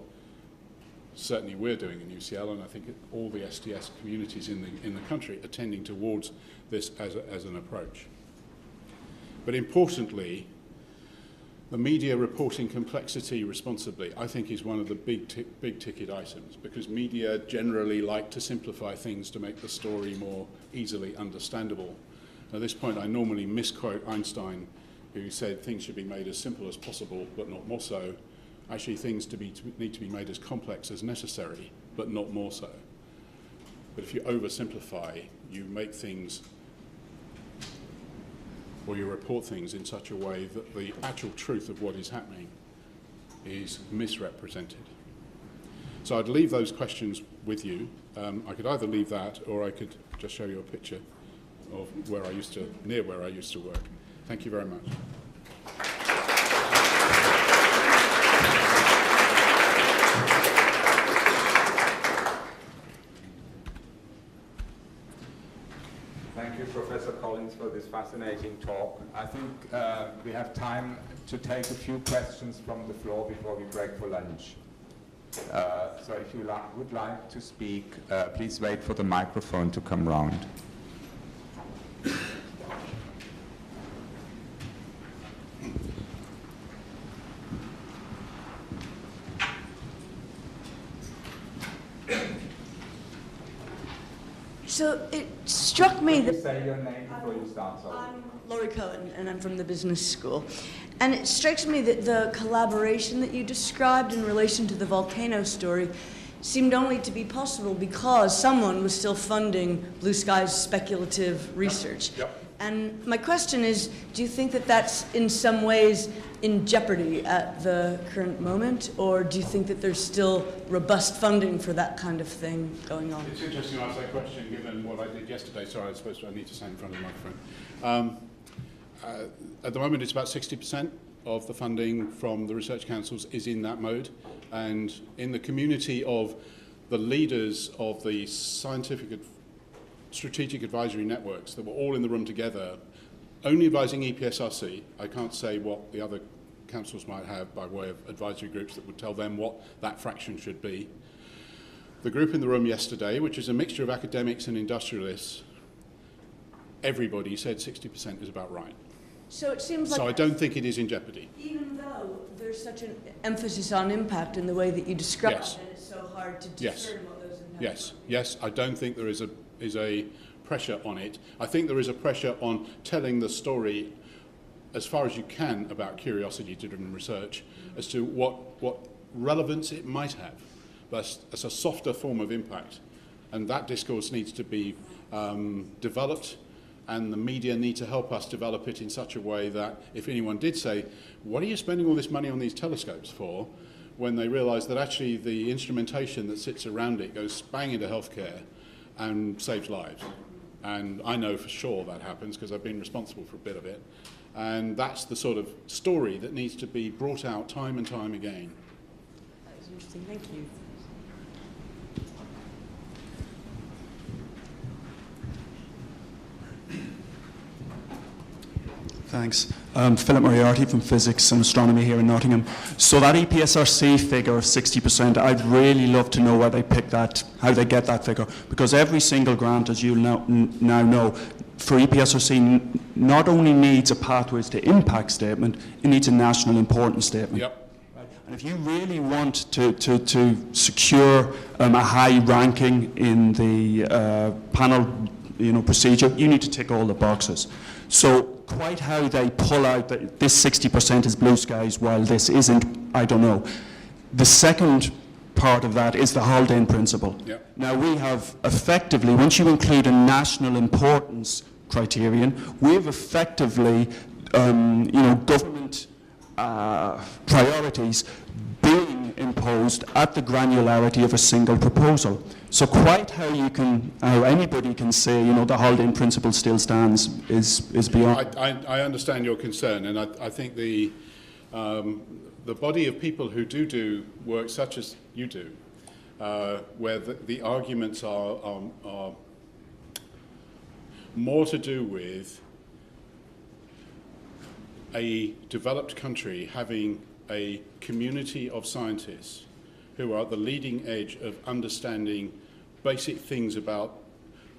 B: certainly we're doing in UCL, and I think all the STS communities in the country are tending towards this as an approach. But importantly, the media reporting complexity responsibly, I think, is one of the big ticket items, because media generally like to simplify things to make the story more easily understandable. At this point, I normally misquote Einstein, who said things should be made as simple as possible, but not more so. Actually, things need to be made as complex as necessary, but not more so. But if you oversimplify, you make things, or you report things in such a way that the actual truth of what is happening is misrepresented. So I'd leave those questions with you. I could either leave that, or I could just show you a picture of near where I used to work. Thank you very much.
C: Thank you, Professor Collins, for this fascinating talk. I think we have time to take a few questions from the floor before we break for lunch. So if you would like to speak, please wait for the microphone to come round.
D: So it struck me
C: Can you
D: that
C: say your name before you start? Sorry.
D: I'm Laurie Cohen, and I'm from the business school. And it strikes me that the collaboration that you described in relation to the volcano story seemed only to be possible because someone was still funding Blue Sky's speculative research.
B: Yep.
D: And my question is, do you think that that's in some ways in jeopardy at the current moment, or do you think that there's still robust funding for that kind of thing going on?
B: It's interesting to ask that question given what I did yesterday. Sorry, I need to stand in front of the microphone. At the moment, it's about 60% of the funding from the research councils is in that mode. And in the community of the leaders of the scientific strategic advisory networks that were all in the room together, only advising EPSRC, I can't say what the other councils might have by way of advisory groups that would tell them what that fraction should be. The group in the room yesterday, which is a mixture of academics and industrialists, everybody said 60% is about right.
D: So it seems like...
B: So I don't think it is in jeopardy.
D: Even though there's such an emphasis on impact in the way that you describe
B: Yes.
D: it, and it's so hard to
B: Yes.
D: discern what those impacts
B: Yes,
D: are.
B: yes, I don't think there is a pressure on it. I think there is a pressure on telling the story as far as you can about curiosity-driven research as to what relevance it might have. That's a softer form of impact. And that discourse needs to be developed, and the media need to help us develop it in such a way that if anyone did say, what are you spending all this money on these telescopes for, when they realise that actually the instrumentation that sits around it goes bang into healthcare and saves lives. And I know for sure that happens because I've been responsible for a bit of it. And that's the sort of story that needs to be brought out time and time again.
D: That was interesting. Thank you.
E: Thanks. Phillip Moriarty from Physics and Astronomy here in Nottingham. So that EPSRC figure of 60%, I'd really love to know where they pick that, how they get that figure, because every single grant, as you now know, for EPSRC not only needs a pathways to impact statement, it needs a national importance statement.
B: Yep.
E: And if you really want to secure a high ranking in the panel procedure, you need to tick all the boxes. So quite how they pull out that this 60% is blue skies while this isn't, I don't know. The second part of that is the Haldane principle.
B: Yep.
E: Now we have effectively, once you include a national importance criterion, we have effectively, government priorities being imposed at the granularity of a single proposal. So quite how anybody can say, the Haldane principle still stands is beyond.
B: I understand your concern, and I think the body of people who do work such as you do, where the arguments are more to do with a developed country having a community of scientists who are at the leading edge of understanding basic things about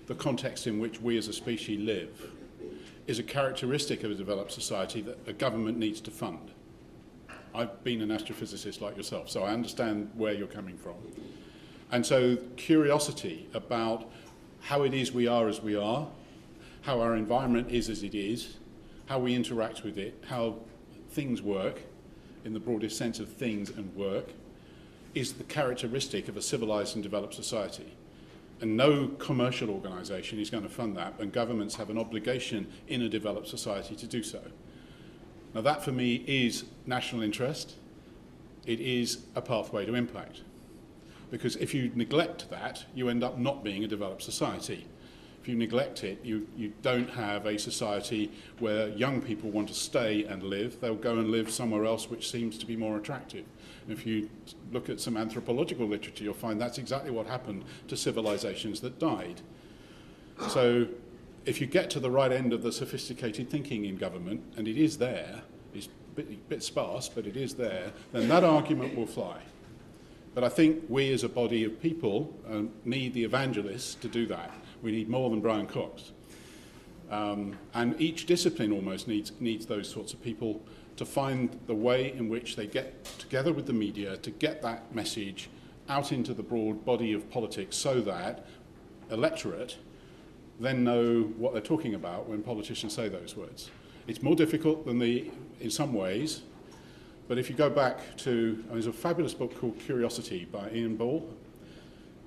B: the context in which we as a species live, is a characteristic of a developed society that a government needs to fund. I've been an astrophysicist like yourself, so I understand where you're coming from. And so curiosity about how it is we are as we are, how our environment is as it is, how we interact with it, how things work, in the broadest sense of things and work, is the characteristic of a civilized and developed society. And no commercial organisation is going to fund that, and governments have an obligation in a developed society to do so. Now that for me is national interest. It is a pathway to impact. Because if you neglect that, you end up not being a developed society. If you neglect it, you don't have a society where young people want to stay and live. They'll go and live somewhere else which seems to be more attractive. And if you look at some anthropological literature, you'll find that's exactly what happened to civilizations that died. So if you get to the right end of the sophisticated thinking in government, and it is there, it's a bit sparse, but it is there, then that argument will fly. But I think we as a body of people need the evangelists to do that. We need more than Brian Cox. And each discipline almost needs those sorts of people to find the way in which they get together with the media to get that message out into the broad body of politics so that electorate then know what they're talking about when politicians say those words. It's more difficult than in some ways, but if you go back to, there's a fabulous book called Curiosity by Ian Ball,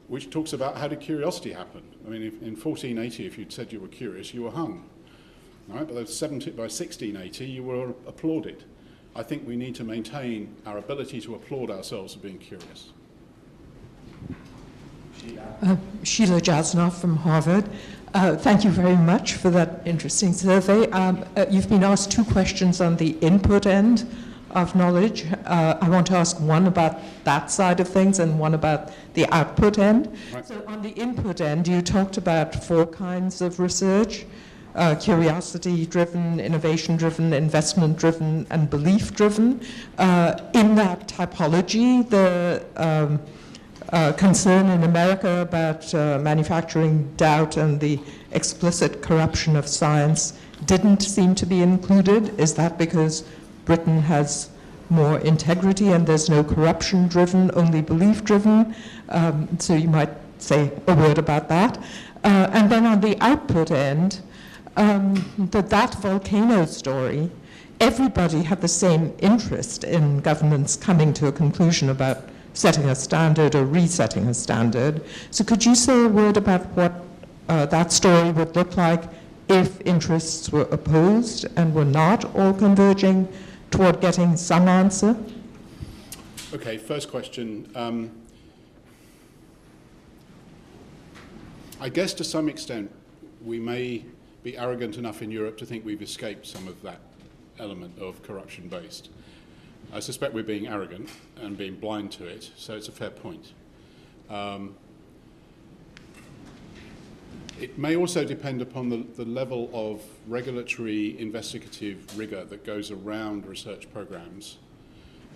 B: which talks about how did curiosity happen. I mean, in 1480, if you'd said you were curious, you were hung. Right? But by 1680, you were applauded. I think we need to maintain our ability to applaud ourselves for being curious.
F: Sheila Jasnoff from Harvard. Thank you very much for that interesting survey. You've been asked 2 questions on the input end of knowledge. I want to ask one about that side of things and one about the output end.
B: Right.
F: So on the input end, you talked about 4 kinds of research: curiosity-driven, innovation-driven, investment-driven, and belief-driven. In that typology, the concern in America about manufacturing doubt and the explicit corruption of science didn't seem to be included. Is that because Britain has more integrity and there's no corruption-driven, only belief-driven? So you might say a word about that. And then on the output end, that volcano story, everybody had the same interest in governments coming to a conclusion about setting a standard or resetting a standard. So could you say a word about what that story would look like if interests were opposed and were not all converging toward getting some answer?
B: Okay, first question. I guess to some extent we may be arrogant enough in Europe to think we've escaped some of that element of corruption-based. I suspect we're being arrogant and being blind to it, so it's a fair point. It may also depend upon the level of regulatory investigative rigor that goes around research programs.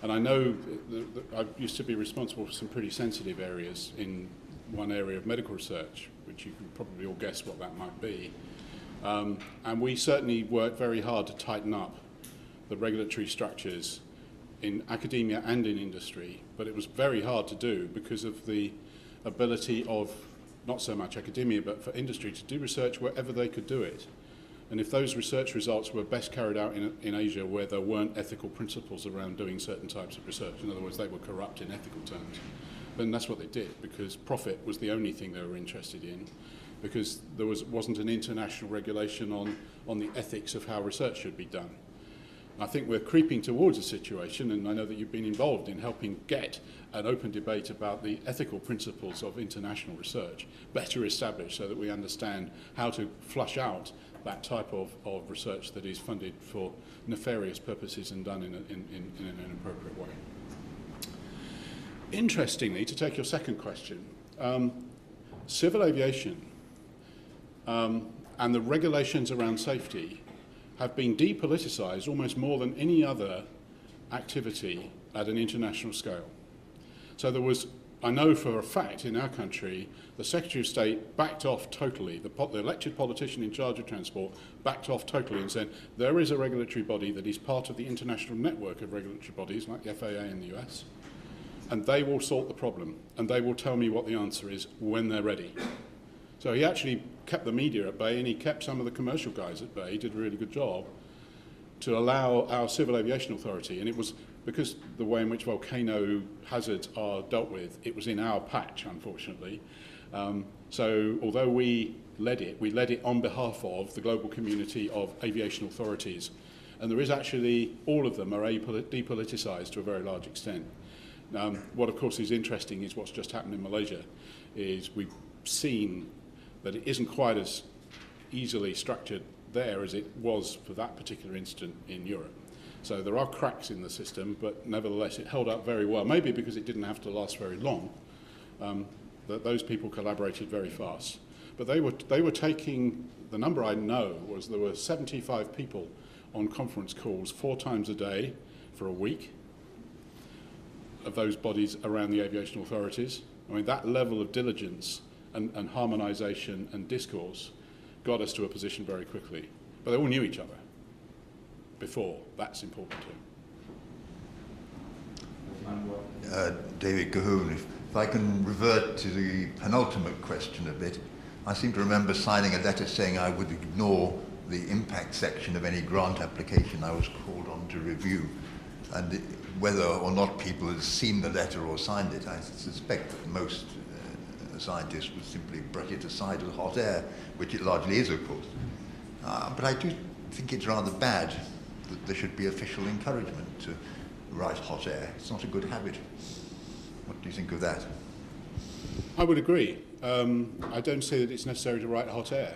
B: And I know that I used to be responsible for some pretty sensitive areas in one area of medical research, which you can probably all guess what that might be. And we certainly worked very hard to tighten up the regulatory structures in academia and in industry, but it was very hard to do because of the ability of not so much academia, but for industry to do research wherever they could do it. And if those research results were best carried out in Asia where there weren't ethical principles around doing certain types of research, in other words, they were corrupt in ethical terms, then that's what they did, because profit was the only thing they were interested in, because there wasn't an international regulation on the ethics of how research should be done. I think we're creeping towards a situation, and I know that you've been involved in helping get an open debate about the ethical principles of international research better established so that we understand how to flush out that type of research that is funded for nefarious purposes and done in an inappropriate way. Interestingly, to take your second question, civil aviation and the regulations around safety have been depoliticised almost more than any other activity at an international scale. So there was, I know for a fact in our country, the Secretary of State backed off totally, the elected politician in charge of transport backed off totally and said, there is a regulatory body that is part of the international network of regulatory bodies like the FAA in the US, and they will sort the problem, and they will tell me what the answer is when they're ready. So he actually kept the media at bay, and he kept some of the commercial guys at bay. He did a really good job to allow our Civil Aviation Authority, and it was because the way in which volcano hazards are dealt with, it was in our patch, unfortunately. So although we led it on behalf of the global community of aviation authorities, and there is actually, all of them are depoliticised to a very large extent. What of course is interesting is what's just happened in Malaysia, is we've seen that it isn't quite as easily structured there as it was for that particular incident in Europe. So there are cracks in the system, but nevertheless it held up very well, maybe because it didn't have to last very long, that those people collaborated very fast. But they were taking, the number I know was there were 75 people on conference calls 4 times a day for a week of those bodies around the aviation authorities. I mean, that level of diligence and harmonisation and discourse got us to a position very quickly. But they all knew each other before. That's important too.
G: David Cahoon, If I can revert to the penultimate question a bit, I seem to remember signing a letter saying I would ignore the impact section of any grant application I was called on to review. And whether or not people had seen the letter or signed it, I suspect that most scientists would simply brush it aside as hot air, which it largely is, of course. But I do think it's rather bad that there should be official encouragement to write hot air. It's not a good habit. What do you think of that?
B: I would agree. I don't say that it's necessary to write hot air.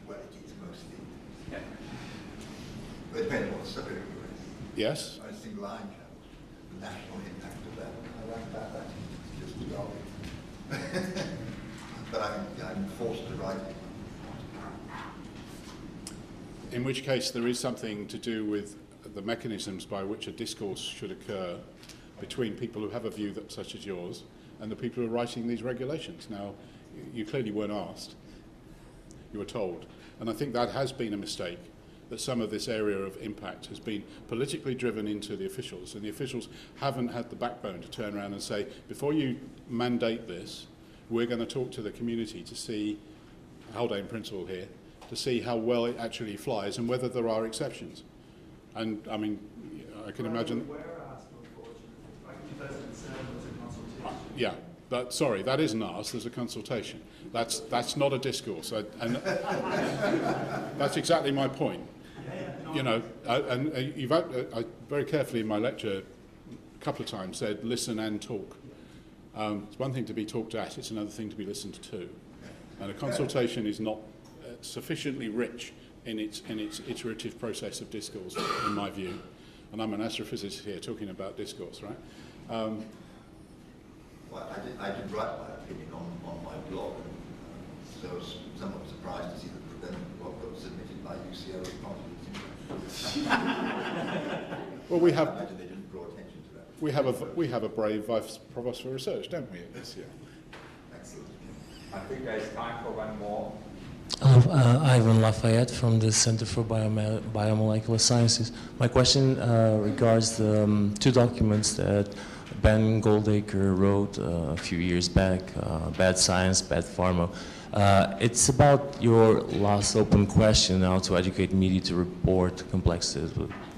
G: Well, it is mostly. Yeah. But it depends on what the subject is.
B: Yes?
G: I think line channels, the national impact of that. I like that. That's just garbage. But I'm forced to write it.
B: In which case there is something to do with the mechanisms by which a discourse should occur between people who have a view that, such as yours and the people who are writing these regulations. Now, you clearly weren't asked. You were told. And I think that has been a mistake, that some of this area of impact has been politically driven into the officials, and the officials haven't had the backbone to turn around and say, before you mandate this, we're going to talk to the community to see, Haldane principle here, to see how well it actually flies and whether there are exceptions. And I mean, I can imagine. Yeah, but sorry, that isn't asked. There's a consultation. That's not a discourse, and that's exactly my point. You know, you've I very carefully in my lecture a couple of times said listen and talk. It's one thing to be talked at; it's another thing to be listened to. And a consultation is not sufficiently rich in its iterative process of discourse, in my view. And I'm an astrophysicist here talking about discourse, right?
G: Well, I did write my opinion on my blog, so I was somewhat surprised to see that then what got submitted by UCL as part of it.
B: Well, we
G: I
B: have.
G: imagine they didn't draw attention to that.
B: We have a brave vice provost for research, don't we, this year?
G: Excellent.
C: I think there is time for one more.
H: Ivan Lafayette from the Center for Biomolecular Sciences. My question regards the two documents that Ben Goldacre wrote a few years back, Bad Science, Bad Pharma. It's about your last open question, how to educate media to report complexities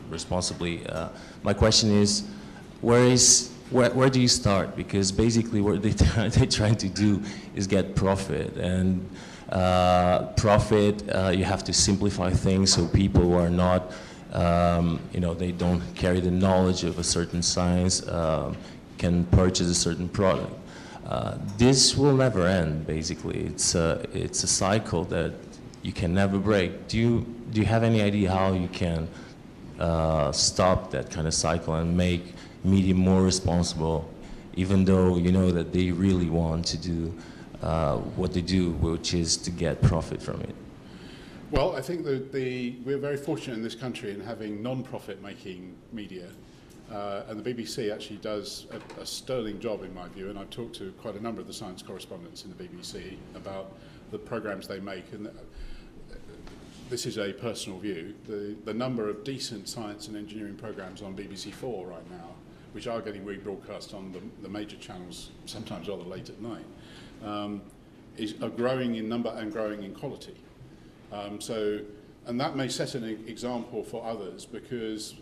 H: responsibly. My question is, where do you start? Because basically what they're trying to do is get profit, and profit, you have to simplify things so people who are not, they don't carry the knowledge of a certain science, can purchase a certain product. This will never end, basically. It's a cycle that you can never break. Do you have any idea how you can stop that kind of cycle and make media more responsible, even though you know that they really want to do what they do, which is to get profit from it?
B: Well, I think that we're very fortunate in this country in having non-profit making media, and the BBC actually does a sterling job in my view, and I've talked to quite a number of the science correspondents in the BBC about the programmes they make, and this is a personal view. The number of decent science and engineering programmes on BBC4 right now, which are getting rebroadcast on the major channels, sometimes rather late at night, are growing in number and growing in quality. And that may set an example for others, because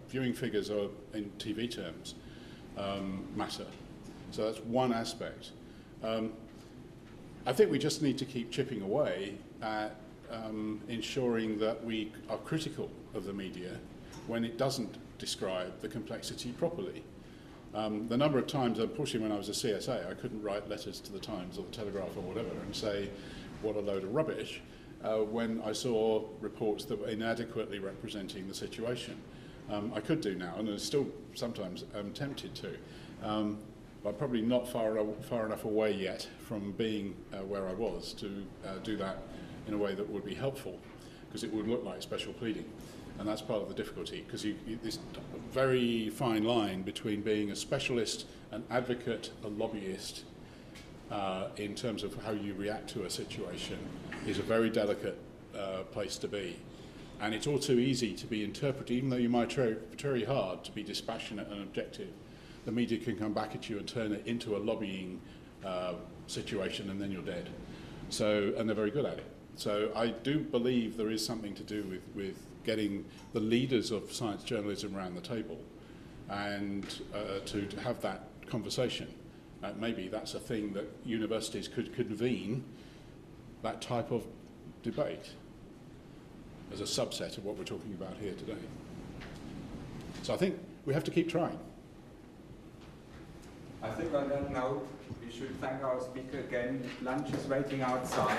B: viewing figures are, in TV terms, matter. So that's one aspect. I think we just need to keep chipping away at ensuring that we are critical of the media when it doesn't describe the complexity properly. The number of times, unfortunately, when I was a CSA, I couldn't write letters to the Times or the Telegraph or whatever and say, what a load of rubbish, when I saw reports that were inadequately representing the situation. I could do now, and I still sometimes am tempted to. But I'm probably not far enough away yet from being where I was to do that in a way that would be helpful, because it would look like special pleading. And that's part of the difficulty, because this very fine line between being a specialist, an advocate, a lobbyist, in terms of how you react to a situation, is a very delicate place to be. And it's all too easy to be interpreted, even though you might try very hard to be dispassionate and objective. the media can come back at you and turn it into a lobbying situation, and then you're dead. So, and they're very good at it. So I do believe there is something to do with getting the leaders of science journalism around the table and to have that conversation. Maybe that's a thing that universities could convene, that type of debate, as a subset of what we're talking about here today. So I think we have to keep trying.
C: I think on that note, we should thank our speaker again. Lunch is waiting outside.